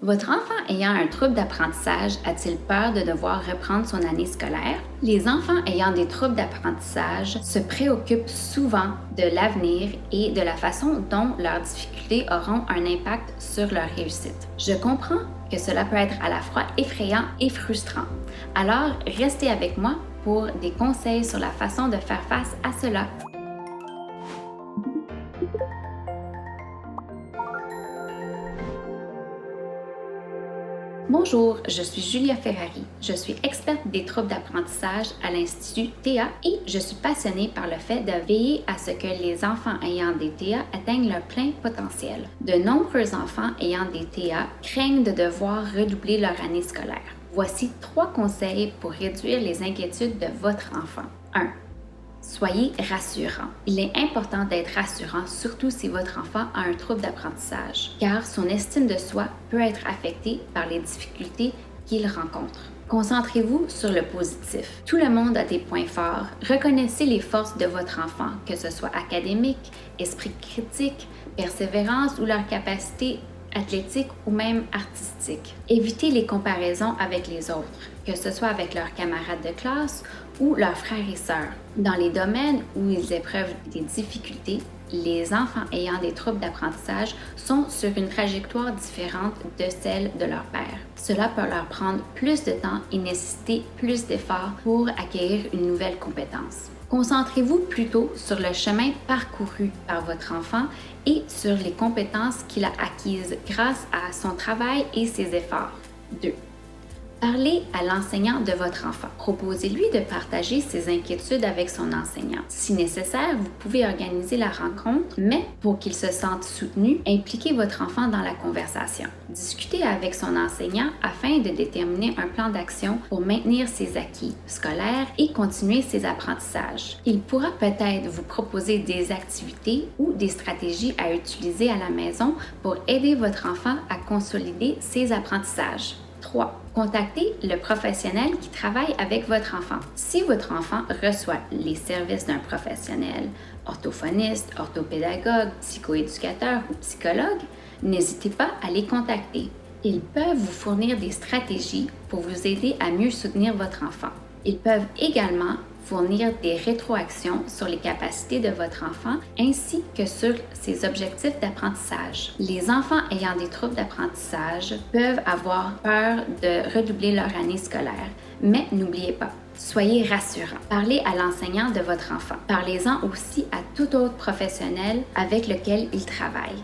Votre enfant ayant un trouble d'apprentissage a-t-il peur de devoir reprendre son année scolaire? Les enfants ayant des troubles d'apprentissage se préoccupent souvent de l'avenir et de la façon dont leurs difficultés auront un impact sur leur réussite. Je comprends que cela peut être à la fois effrayant et frustrant. Alors, restez avec moi pour des conseils sur la façon de faire face à cela. Bonjour, je suis Julia Ferrari. Je suis experte des troubles d'apprentissage à l'Institut TEA et je suis passionnée par le fait de veiller à ce que les enfants ayant des TEA atteignent leur plein potentiel. De nombreux enfants ayant des TEA craignent de devoir redoubler leur année scolaire. Voici 3 conseils pour réduire les inquiétudes de votre enfant. 1. Soyez rassurant. Il est important d'être rassurant, surtout si votre enfant a un trouble d'apprentissage, car son estime de soi peut être affectée par les difficultés qu'il rencontre. Concentrez-vous sur le positif. Tout le monde a des points forts. Reconnaissez les forces de votre enfant, que ce soit académique, esprit critique, persévérance ou leur capacité athlétique ou même artistique. Évitez les comparaisons avec les autres, que ce soit avec leurs camarades de classe ou leurs frères et sœurs. Dans les domaines où ils éprouvent des difficultés, les enfants ayant des troubles d'apprentissage sont sur une trajectoire différente de celle de leur père. Cela peut leur prendre plus de temps et nécessiter plus d'efforts pour acquérir une nouvelle compétence. Concentrez-vous plutôt sur le chemin parcouru par votre enfant et sur les compétences qu'il a acquises grâce à son travail et ses efforts. 2. Parlez à l'enseignant de votre enfant. Proposez-lui de partager ses inquiétudes avec son enseignant. Si nécessaire, vous pouvez organiser la rencontre, mais pour qu'il se sente soutenu, impliquez votre enfant dans la conversation. Discutez avec son enseignant afin de déterminer un plan d'action pour maintenir ses acquis scolaires et continuer ses apprentissages. Il pourra peut-être vous proposer des activités ou des stratégies à utiliser à la maison pour aider votre enfant à consolider ses apprentissages. 3. Contactez le professionnel qui travaille avec votre enfant. Si votre enfant reçoit les services d'un professionnel, orthophoniste, orthopédagogue, psychoéducateur ou psychologue, n'hésitez pas à les contacter. Ils peuvent vous fournir des stratégies pour vous aider à mieux soutenir votre enfant. Ils peuvent également fournir des rétroactions sur les capacités de votre enfant ainsi que sur ses objectifs d'apprentissage. Les enfants ayant des troubles d'apprentissage peuvent avoir peur de redoubler leur année scolaire, mais n'oubliez pas, soyez rassurant. Parlez à l'enseignant de votre enfant. Parlez-en aussi à tout autre professionnel avec lequel il travaille.